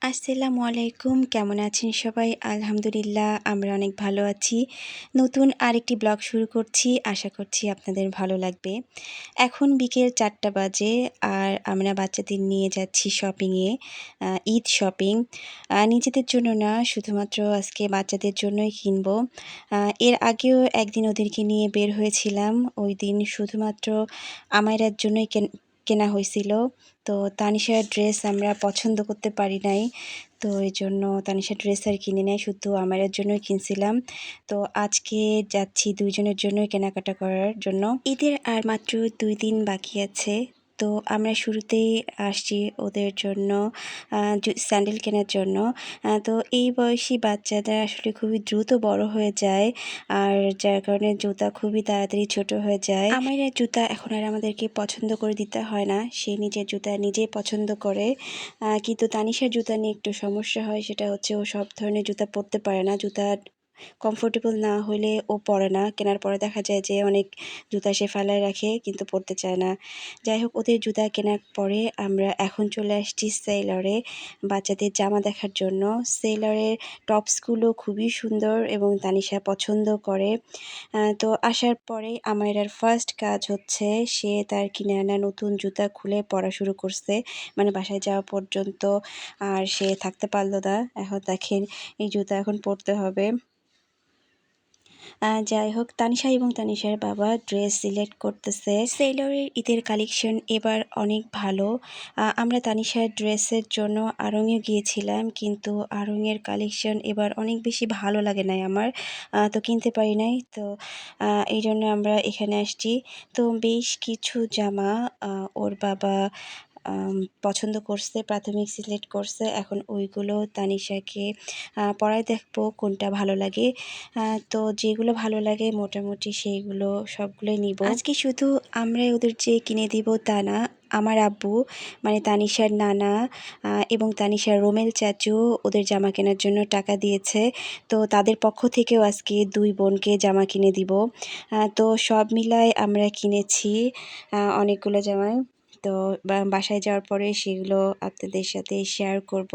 আসসালামু আলাইকুম। কেমন আছেন সবাই? আলহামদুলিল্লাহ আমরা অনেক ভালো আছি। নতুন আরেকটি ব্লগ শুরু করছি। আশা করছি আপনাদের ভালো লাগবে। এখন বিকেল ৪টা বাজে আর আমরা বাচ্চাদের নিয়ে যাচ্ছি শপিংয়ে, ঈদ শপিং। নিজেদের জন্য না, শুধুমাত্র আজকে বাচ্চাদের জন্যই কিনবো। এর আগেও একদিন ওদেরকে নিয়ে বের হয়েছিলাম। ওইদিন শুধুমাত্র আমাইরার জন্যই কেনা হয়েছিল। তো তানিশার ড্রেস আমরা পছন্দ করতে পারি নাই। তো এজন্য তানিশার ড্রেস আর কিনি নাই, শুধু আমাদের জন্যই কিনছিলাম। তো আজকে যাচ্ছি ২ জনের জন্যই কেনাকাটা করার জন্য। ঈদের আর মাত্র ২ দিন বাকি আছে। তো আমরা শুরুতেই আসছি ওদের জন্য স্যান্ডেল কেনার জন্য। তো এই বয়সী বাচ্চারা আসলে খুবই দ্রুত বড় হয়ে যায়, আর যার কারণে জুতা খুবই তাড়াতাড়ি ছোট হয়ে যায়। আমাইরা জুতা এখন আর আমাদেরকে পছন্দ করে দিতে হয় না, সে নিজের জুতা নিজেই পছন্দ করে। কিন্তু তানিশার জুতা নিয়ে একটু সমস্যা হয়, সেটা হচ্ছে ও সব ধরনের জুতা পরতে পারে না। জুতা কমফোর্টেবল না হলে ও পরে না। কেনার পরে দেখা যায় যে অনেক জুতা সে ফেলায় রাখে, কিন্তু পরতে চায় না। যাই হোক, ওদের জুতা কেনার পরে আমরা এখন চলে আসছি সেলরে বাচ্চাদের জামা দেখার জন্য। সেলরের টপসগুলো খুবই সুন্দর এবং তানিশা পছন্দ করে। তো আসার পরে আমাইরার ফার্স্ট কাজ হচ্ছে সে তার কিনে আনা নতুন জুতা খুলে পরা শুরু করছে। মানে বাসায় যাওয়া পর্যন্ত আর সে থাকতে পারল না। এখন দেখেন এই জুতা এখন পরতে হবে। যাই হোক, তানিশা এবং তানিশার বাবা ড্রেস সিলেক্ট করতেছে। সেলরের ঈদের কালেকশন এবার অনেক ভালো। আমরা তানিশার ড্রেসের জন্য আড়ংয়ে গিয়েছিলাম, কিন্তু আড়ংয়ের কালেকশন এবার অনেক বেশি ভালো লাগে নাই আমার। তো কিনতে পারি নাই। তো এই জন্য আমরা এখানে আসছি। তো বেশ কিছু জামা ওর বাবা পছন্দ করছে, প্রাথমিক সিলেক্ট করছে। এখন ওইগুলো তানিশাকে পরায় দেখবো কোনটা ভালো লাগে। তো যেগুলো ভালো লাগে মোটামুটি সেইগুলো সবগুলোই নিব। আজকে শুধু আমরাই ওদের যে কিনে দিব তা না, আমার আব্বু মানে তানিশার নানা এবং তানিশার রোমেল চাচু ওদের জামা কেনার জন্য টাকা দিয়েছে। তো তাদের পক্ষ থেকেও আজকে ২ বোনকে জামা কিনে দিব। তো সব মিলায় আমরা কিনেছি অনেকগুলো জামা। তো বাসায় যাওয়ার পরে সেগুলো আপনাদের সাথে শেয়ার করব।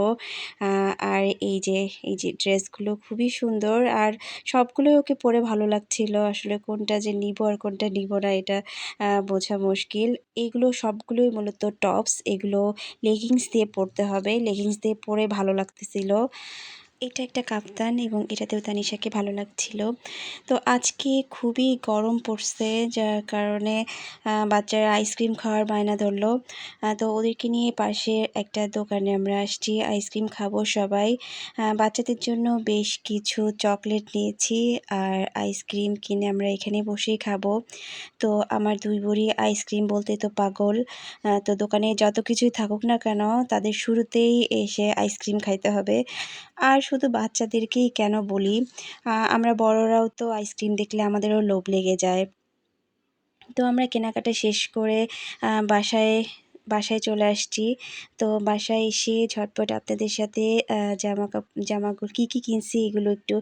আর এই যে ড্রেসগুলো খুবই সুন্দর, আর সবগুলোই ওকে পরে ভালো লাগছিল। আসলে কোনটা যে নিব আর কোনটা নিব না এটা বোঝা মুশকিল। এগুলো সবগুলোই মূলত টপস, এগুলো লেগিংস দিয়ে পরতে হবে। লেগিংস দিয়ে পরে ভালো লাগতেছিল। এটা একটা কাপ্তান এবং এটাতেও তানিশাকে ভালো লাগছিল। তো আজকে খুবই গরম পড়ছে, যার কারণে বাচ্চারা আইসক্রিম খাওয়ার বায়না ধরলো। তো ওদেরকে নিয়ে পাশে একটা দোকানে আমরা আসছি, আইসক্রিম খাবো সবাই। বাচ্চাদের জন্য বেশ কিছু চকলেট নিয়েছি আর আইসক্রিম কিনে আমরা এখানে বসেই খাবো। তো আমার ২ বুড়ি আইসক্রিম বলতে তো পাগল। তো দোকানে যত কিছুই থাকুক না কেন, তাদের শুরুতেই এসে আইসক্রিম খাইতে হবে। আর শুধু বাচ্চাদেরকেই কেন বলি, আমরা বড়রাও তো আইসক্রিম দেখলে আমাদেরও লোভ লেগে যায়। তো আমরা কেনাকাটা শেষ করে বাসায় চলে আসছি। তো বাসায় এসে ঝটপট আপনাদের সাথে জামাগুলো কী কিনছি এগুলো একটু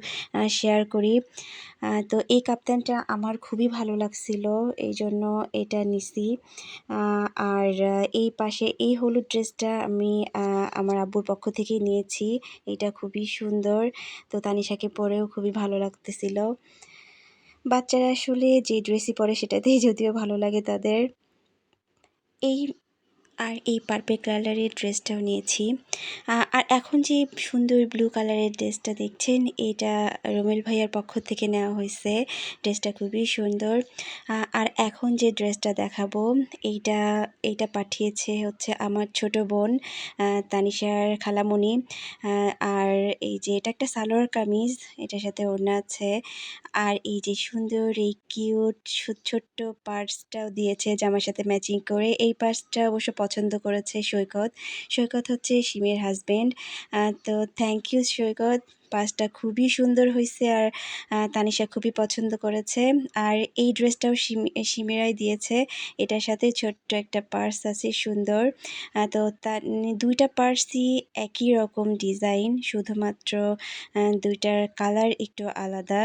শেয়ার করি। তো এই কাপ্তানটা আমার খুবই ভালো লাগছিল, এই জন্য এটা নিছি। আর এই পাশে এই হলুদ ড্রেসটা আমি আমার আব্বুর পক্ষ থেকেই নিয়েছি। এটা খুবই সুন্দর। তো তানিশাকে পরেও খুবই ভালো লাগতেছিল। বাচ্চারা আসলে যে ড্রেসই পরে সেটাতেই যদিও ভালো লাগে তাদের। এই এই পার্পল কালারের ড্রেসটাও নিয়েছি। আর এখন যে সুন্দর ব্লু কালারের ড্রেসটা দেখছেন, এটা রোমেল ভাইয়ার পক্ষ থেকে নেওয়া হয়েছে। ড্রেসটা খুবই সুন্দর। আর এখন যে ড্রেসটা দেখাবো, এইটা পাঠিয়েছে হচ্ছে আমার ছোট বোন তানিশার খালামণি। আর এই যে এটা একটা সালোয়ার কামিজ, এটার সাথে ওড়না আছে। আর এই যে সুন্দর এই কিউট ছোট্ট পার্সটাও দিয়েছে জামার সাথে ম্যাচিং করে। এই পার্সটা অবশ্য পছন্দ করেছে সৈকত। সৈকত হচ্ছে শিমের হাজবেন্ড। তো থ্যাংক ইউ সৈকত। পার্সটা খুবই সুন্দর হয়েছে, আর তানিশা খুবই পছন্দ করেছে। আর এই ড্রেসটাও শিমেরাই দিয়েছে। এটার সাথে ছোট্ট একটা পার্স আছে সুন্দর। তো তার ২টা পার্সই একই রকম ডিজাইন, শুধুমাত্র ২টার কালার একটু আলাদা।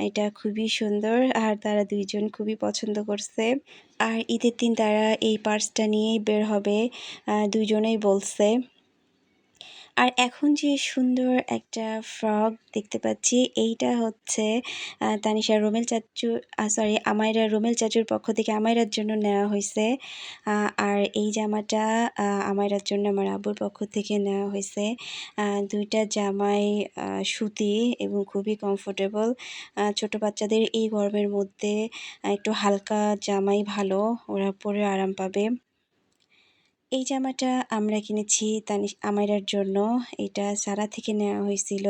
এটা খুবই সুন্দর, আর তারা ২ জন খুবই পছন্দ করছে। আর ঈদের দিন তারা এই পার্সটা নিয়েই বের হবে, ২ জনেই বলছে। আর এখন যে সুন্দর একটা ফ্রক দেখতে পাচ্ছি, এইটা হচ্ছে তানিশা রুমেল চাচ্চু সরি আমায়রা রুমেল চাচুর পক্ষ থেকে আমায়রার জন্য নেওয়া হয়েছে। আর এই জামাটা আমায়রার জন্য আমার আব্বুর পক্ষ থেকে নেওয়া হয়েছে। দুইটা জামাই সুতি এবং খুবই কমফোর্টেবল। ছোট বাচ্চাদের এই গরমের মধ্যে একটু হালকা জামাই ভালো, ওরা পরে আরাম পাবে। এই জামাটা আমরা কিনেছি আমায়রার জন্য। এটা সারা থেকে নেওয়া হয়েছিল।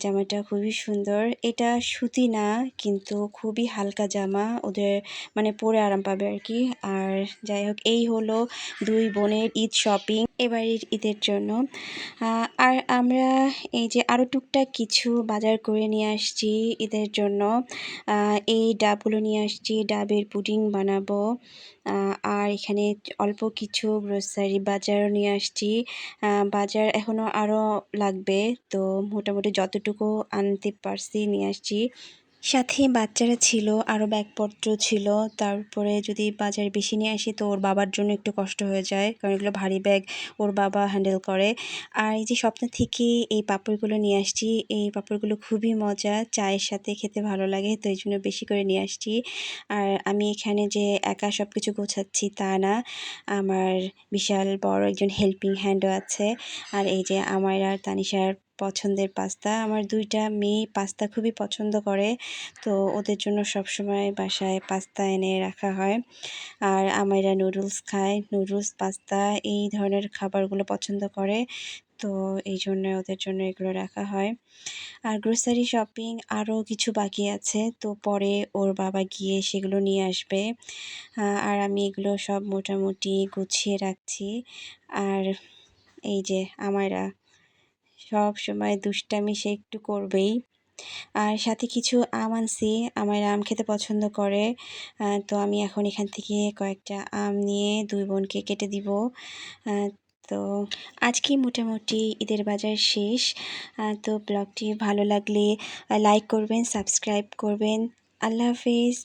জামাটা খুবই সুন্দর। এটা সুতি না, কিন্তু খুবই হালকা জামা, ওদের মানে পরে আরাম পাবে আর কি। আর যাই হোক, এই হলো দুই বোনের ঈদ শপিং এবারের ঈদের জন্য। আর আমরা এই যে আরও টুকটাক কিছু বাজার করে নিয়ে আসছি ঈদের জন্য। এই ডাবগুলো নিয়ে আসছি, ডাবের পুডিং বানাবো। আর এখানে অল্প কিছু গ্রোসারি বাজারও নিয়ে আসছি। বাজার এখনও আরও লাগবে, তো মোটামুটি যতটুকু আনতে পারছি নিয়ে আসছি। সাথে বাচ্চারা ছিল, আরও ব্যাগপত্র ছিল। তারপরে যদি বাজারে বেশি নিয়ে আসি তো ওর বাবার জন্য একটু কষ্ট হয়ে যায়, কারণ এগুলো ভারী ব্যাগ, ওর বাবা হ্যান্ডেল করে। আর এই যে স্বপ্ন থেকে এই পাঁপড়গুলো নিয়ে আসছি, এই পাঁপড়গুলো খুবই মজা, চায়ের সাথে খেতে ভালো লাগে, তো এই জন্য বেশি করে নিয়ে আসছি। আর আমি এখানে যে একা সব কিছু গোছাচ্ছি তা না, আমার বিশাল বড় একজন হেল্পিং হ্যান্ডও আছে। আর এই যে আমার আর তানিশার পছন্দের পাস্তা, আমার দুইটা মেয়ে পাস্তা খুবই পছন্দ করে, তো ওদের জন্য সবসময় বাসায় পাস্তা এনে রাখা হয়। আর আমাইরা নুডলস খায়, নুডলস পাস্তা এই ধরনের খাবারগুলো পছন্দ করে, তো এই জন্য ওদের জন্য এগুলো রাখা হয়। আর গ্রোসারি শপিং আরও কিছু বাকি আছে, তো পরে ওর বাবা গিয়ে সেগুলো নিয়ে আসবে। আর আমি এগুলো সব মোটামুটি গুছিয়ে রাখছি। আর এই যে আমায়রা সব সময় দুষ্টামি সে একটু করবেই। আর সাথে কিছু আম আনছি, আমার আম খেতে পছন্দ করে, তো আমি এখন এখান থেকে কয়েকটা আম নিয়ে দুই বোনকে কেটে দিব। তো আজকে মোটামুটি ঈদের বাজার শেষ। তো ব্লগটি ভালো লাগলে লাইক করবেন, সাবস্ক্রাইব করবেন। আল্লাহ হাফিজ।